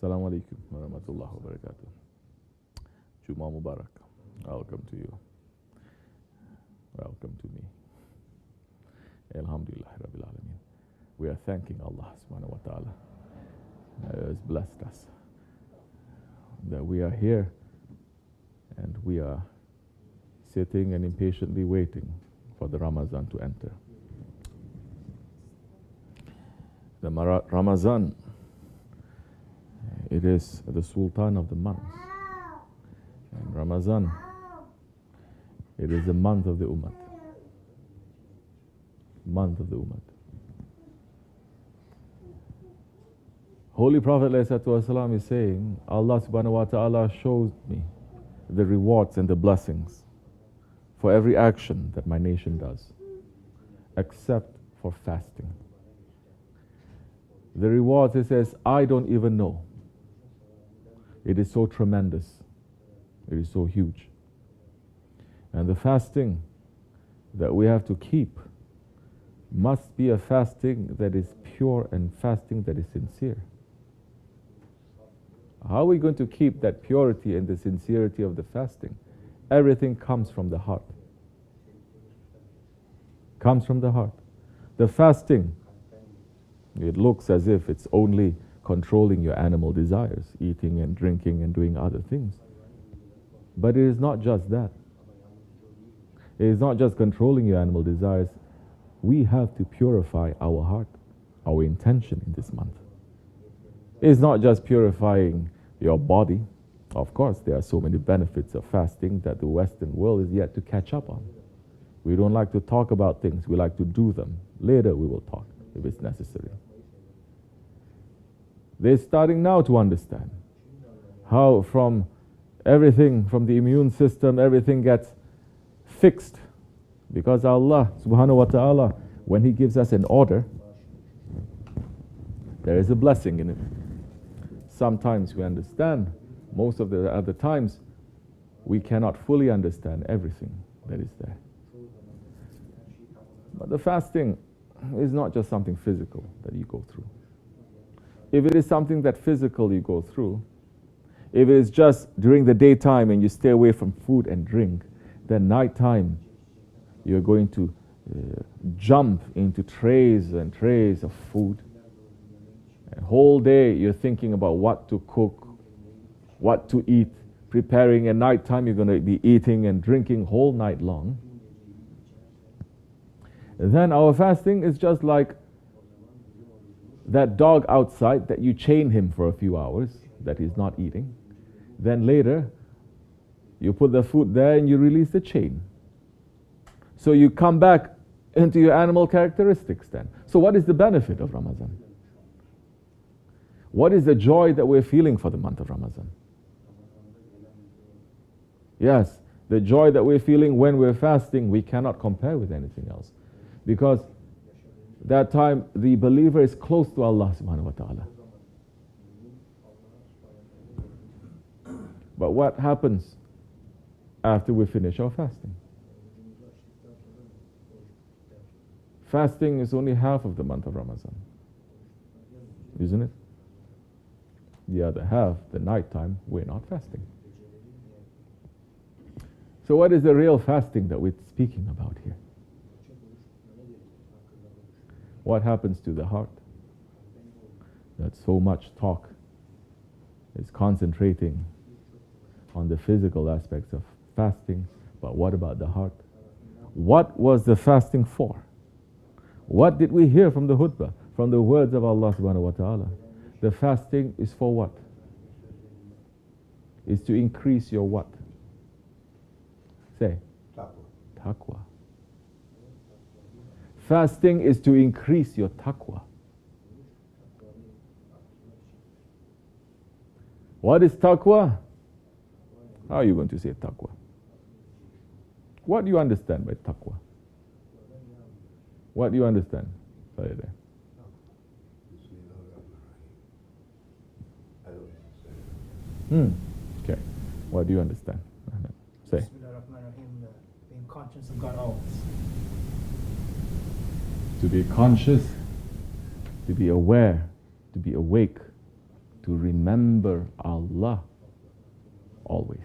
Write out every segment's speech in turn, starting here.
Assalamu alaikum wa rahmatullahi wa barakatuh. Juma Mubarak. Welcome to you. Welcome to me. Alhamdulillah Rabbil Alameen. We are thanking Allah subhanahu wa ta'ala who has blessed us that we are here and we are sitting and impatiently waiting for the Ramadan to enter. The Ramadan, it is the sultan of the months. And Ramadan, it is the month of the Ummah. Month of the Ummah. Holy Prophet ﷺ is saying, Allah subhanahu wa ta'ala shows me the rewards and the blessings for every action that my nation does, except for fasting. The rewards, it says, I don't even know. It is so tremendous. It is so huge. And the fasting that we have to keep must be a fasting that is pure and fasting that is sincere. How are we going to keep that purity and the sincerity of the fasting? Everything comes from the heart. Comes from the heart. The fasting, it looks as if it's only controlling your animal desires, eating and drinking and doing other things. But it is not just that. It is not just controlling your animal desires. We have to purify our heart, our intention in this month. It's not just purifying your body. Of course, there are so many benefits of fasting that the Western world is yet to catch up on. We don't like to talk about things. We like to do them. Later we will talk if it's necessary. They're starting now to understand how from everything, from the immune system, everything gets fixed. Because Allah subhanahu wa ta'ala, when He gives us an order, there is a blessing in it. Sometimes we understand, most of the other times, we cannot fully understand everything that is there. But the fasting is not just something physical that you go through. If it is something that physical you go through, if it is just during the daytime and you stay away from food and drink, then nighttime you're going to jump into trays and trays of food. A whole day you're thinking about what to cook, what to eat, preparing. At nighttime you're going to be eating and drinking whole night long. Then our fasting is just like that dog outside that you chain him for a few hours, that he's not eating. Then later, you put the food there and you release the chain. So you come back into your animal characteristics then. So what is the benefit of Ramadan? What is the joy that we're feeling for the month of Ramadan? Yes, the joy that we're feeling when we're fasting, we cannot compare with anything else. Because that time, the believer is close to Allah subhanahu wa ta'ala. But what happens after we finish our fasting? Fasting is only half of the month of Ramadan, isn't it? The other half, the nighttime, we're not fasting. So what is the real fasting that we're speaking about here? What happens to the heart? That so much talk is concentrating on the physical aspects of fasting, but what about the heart? What was the fasting for? What did we hear from the khutbah, from the words of Allah subhanahu wa ta'ala? The fasting is for what? Is to increase your what? Say. Taqwa. Fasting is to increase your taqwa. What is taqwa? How are you going to say taqwa? What do you understand by taqwa? What do you understand? Sorry there. Okay. What do you understand? Say. Being conscious of God always. To be conscious, to be aware, to be awake to remember Allah always.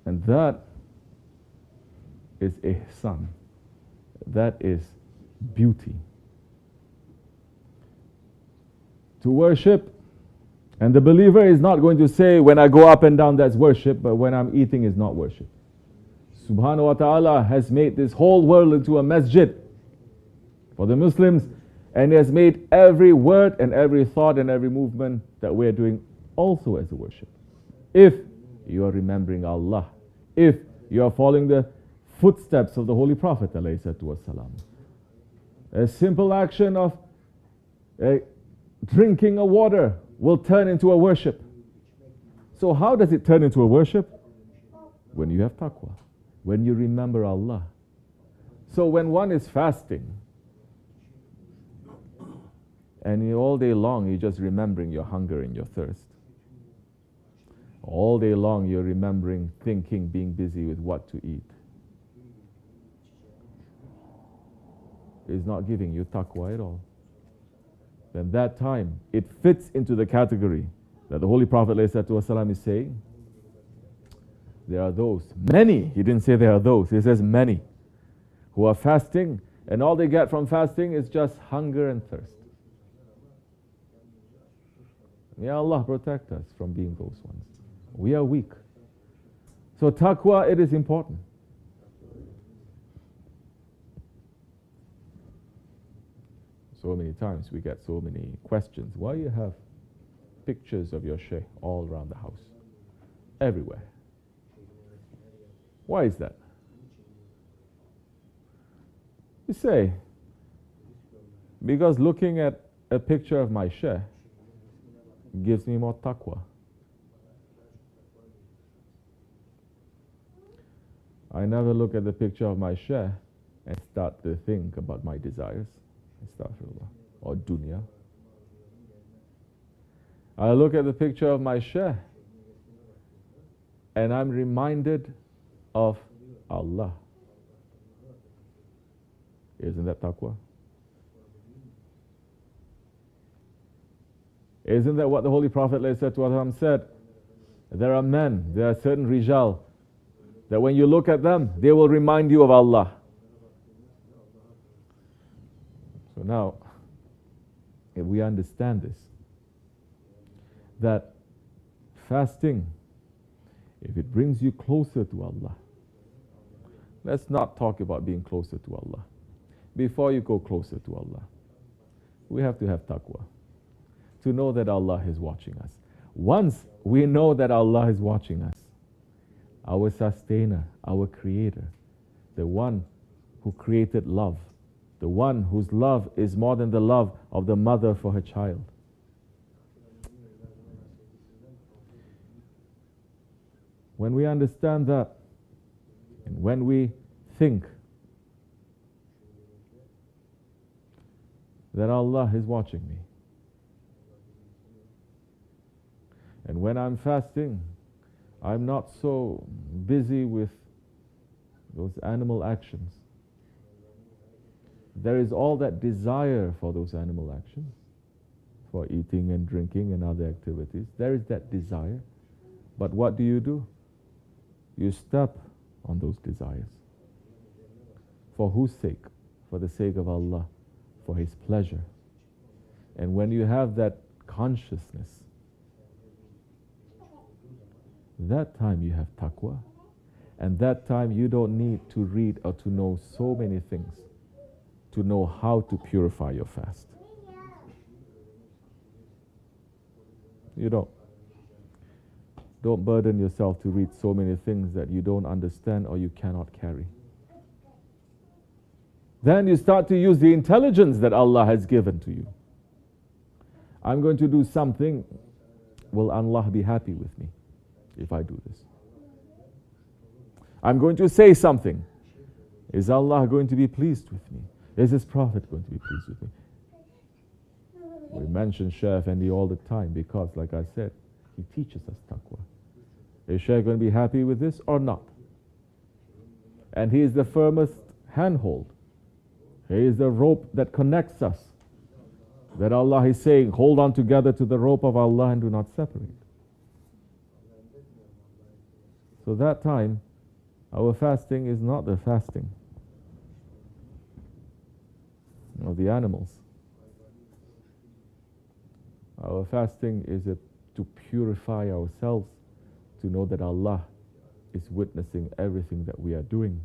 And that is ihsan. That is beauty. To worship, and the believer is not going to say, when I go up and down, that's worship, but when I'm eating is not worship. Subhanahu wa ta'ala has made this whole world into a masjid for the Muslims, and He has made every word and every thought and every movement that we're doing also as a worship. If you are remembering Allah, if you are following the footsteps of the Holy Prophet ﷺ. A simple action of drinking a water will turn into a worship. So how does it turn into a worship? When you have taqwa, when you remember Allah. So when one is fasting, and all day long you're just remembering your hunger and your thirst. All day long you're remembering, thinking, being busy with what to eat. It's not giving you taqwa at all. Then that time, it fits into the category that the Holy Prophet ﷺ is saying. There are those, many, he didn't say there are those, he says many, who are fasting, and all they get from fasting is just hunger and thirst. May Allah protect us from being those ones. We are weak. So taqwa, it is important. So many times we get so many questions. Why you have pictures of your shaykh all around the house? Everywhere. Why is that? You say, because looking at a picture of my shaykh gives me more taqwa. I never look at the picture of my shaykh and start to think about my desires, astaghfirullah, or dunya. I look at the picture of my shaykh and I'm reminded of Allah. Isn't that taqwa? Isn't that what the Holy Prophet ﷺ said? There are men, there are certain rijal, that when you look at them, they will remind you of Allah. So now, if we understand this, that fasting, if it brings you closer to Allah, let's not talk about being closer to Allah. Before you go closer to Allah, we have to have taqwa, to know that Allah is watching us. Once we know that Allah is watching us, our sustainer, our creator, the one who created love, the one whose love is more than the love of the mother for her child. When we understand that, and when we think that Allah is watching me, and when I'm fasting, I'm not so busy with those animal actions. There is all that desire for those animal actions, for eating and drinking and other activities. There is that desire. But what do? You step on those desires. For whose sake? For the sake of Allah, for His pleasure. And when you have that consciousness, that time you have taqwa, and that time you don't need to read or to know so many things to know how to purify your fast. You don't. Don't burden yourself to read so many things that you don't understand or you cannot carry. Then you start to use the intelligence that Allah has given to you. I'm going to do something. Will Allah be happy with me if I do this? I'm going to say something. Is Allah going to be pleased with me? Is His Prophet going to be pleased with me? We mention Shaykh Effendi all the time because, like I said, he teaches us taqwa. Is Shaykh going to be happy with this or not? And he is the firmest handhold. He is the rope that connects us that Allah is saying, hold on together to the rope of Allah and do not separate. So that time, our fasting is not the fasting of the animals. Our fasting is to purify ourselves, to know that Allah is witnessing everything that we are doing.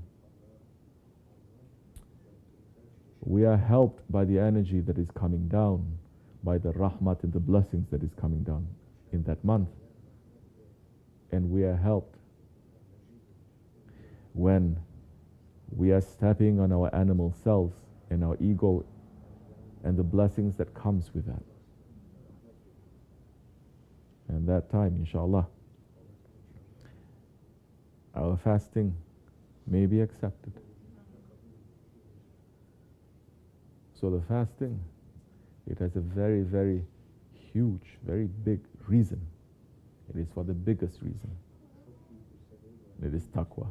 We are helped by the energy that is coming down, by the rahmat and the blessings that is coming down in that month. And we are helped when we are stepping on our animal selves and our ego and the blessings that comes with that. And that time, inshallah, our fasting may be accepted. So the fasting, it has a very, very huge, very big reason. It is for the biggest reason. It is taqwa.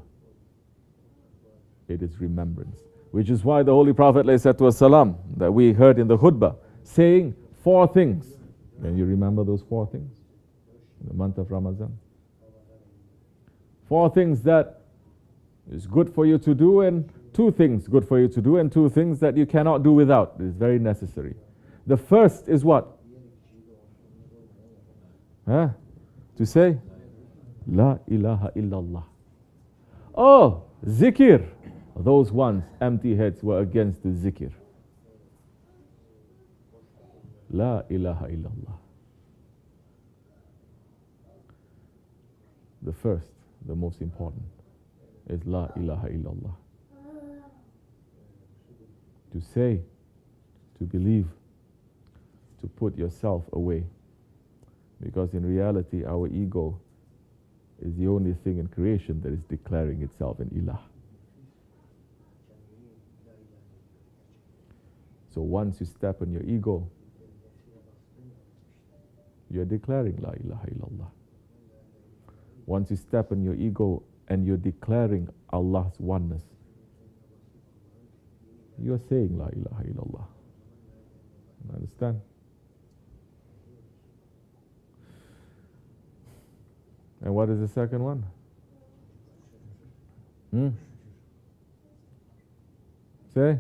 It is remembrance. Which is why the Holy Prophet ﷺ, that we heard in the khutbah, saying 4 things. Can you remember those 4 things? In the month of Ramadan. 4 things that is good for you to do, and 2 things good for you to do, and 2 things that you cannot do without. It is very necessary. The first is what? To say, La ilaha illallah. Oh, zikr. Those ones, empty heads, were against the zikr. La ilaha illallah. The first, the most important, is La ilaha illallah. To say, to believe, to put yourself away. Because in reality, our ego is the only thing in creation that is declaring itself an ilah. So once you step on your ego, you're declaring La ilaha illallah. Once you step on your ego and you're declaring Allah's oneness, you're saying La ilaha illallah. Understand? And what is the second one? Say?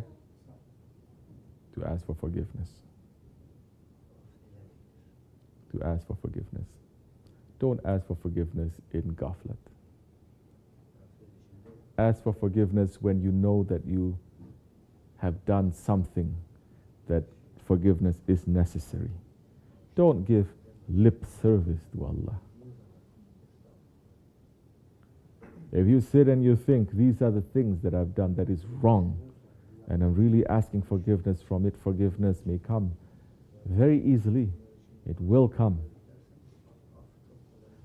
To ask for forgiveness. To ask for forgiveness. Don't ask for forgiveness in ghaflat. Ask for forgiveness when you know that you have done something that forgiveness is necessary. Don't give lip service to Allah. If you sit and you think, these are the things that I've done that is wrong, and I'm really asking forgiveness from it, forgiveness may come very easily. It will come.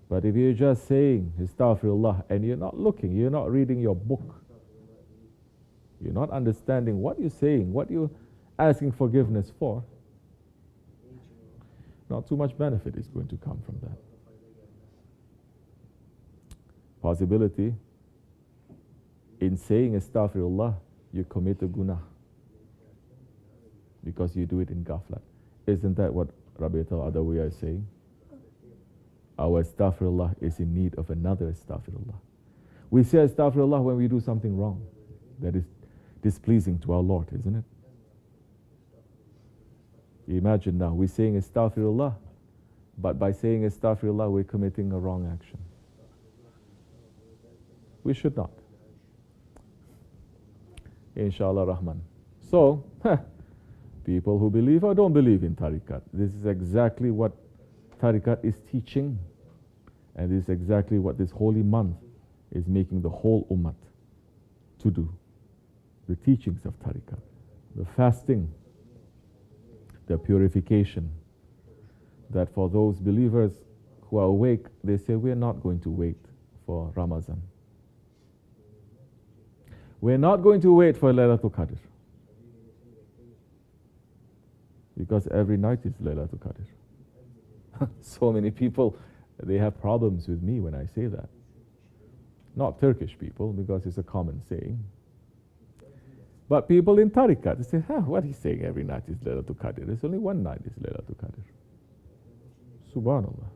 But if you're just saying, Astaghfirullah, and you're not looking, you're not reading your book, you're not understanding what you're saying, what you're asking forgiveness for, not too much benefit is going to come from that. Possibility, in saying Astaghfirullah, you commit a guna because you do it in ghaflat. Isn't that what Rabi'at al-Adawiyya is saying? Our Astaghfirullah is in need of another Astaghfirullah. We say Astaghfirullah when we do something wrong that is displeasing to our Lord, isn't it? Imagine now, we're saying Astaghfirullah, but by saying Astaghfirullah, we're committing a wrong action. We should not. Inshallah Rahman. So, people who believe or don't believe in tariqat, this is exactly what tariqat is teaching, and this is exactly what this holy month is making the whole ummah to do. The teachings of tariqat, the fasting, the purification, that for those believers who are awake, they say, we're not going to wait for Ramadan. We're not going to wait for Laylatul Qadr. Because every night is Laylatul Qadr. So many people, they have problems with me when I say that. Not Turkish people, because it's a common saying. But people in tariqat, they say, what he's saying every night is Laylatul Qadr. There's only one night is Laylatul Qadr. Subhanallah.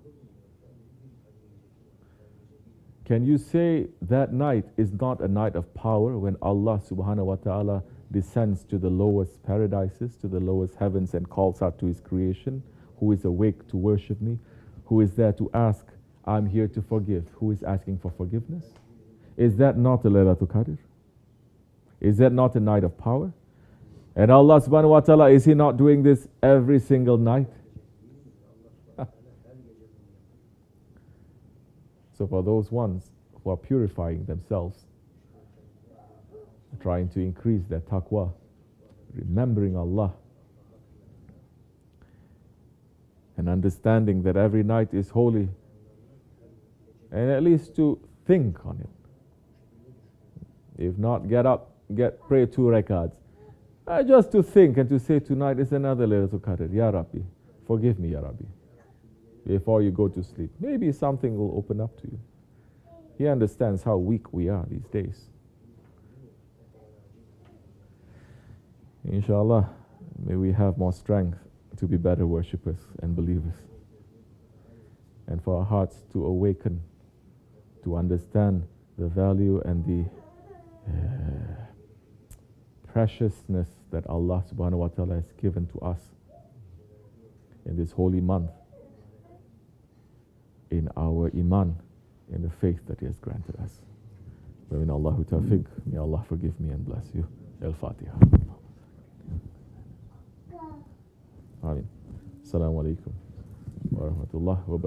Can you say that night is not a night of power when Allah subhanahu wa ta'ala descends to the lowest paradises, to the lowest heavens and calls out to his creation, who is awake to worship me, who is there to ask, I'm here to forgive, who is asking for forgiveness? Is that not a Laylatul Qadr? Is that not a night of power? And Allah subhanahu wa ta'ala, is he not doing this every single night? So for those ones who are purifying themselves, trying to increase their taqwa, remembering Allah, and understanding that every night is holy, and at least to think on it. If not, get up, pray 2 rakats. Just to think and to say tonight is another Laylatul Qadr. Ya Rabbi, forgive me, Ya Rabbi. Before you go to sleep. Maybe something will open up to you. He understands how weak we are these days. Inshallah, may we have more strength to be better worshippers and believers. And for our hearts to awaken, to understand the value and the preciousness that Allah subhanahu wa ta'ala has given to us in this holy month, in our iman, in the faith that He has granted us. Wa min Allahu tawfiq. May Allah forgive me and bless you. Al-Fatiha. Ameen. Assalamu alaikum wa rahmatullah wa barakatuh.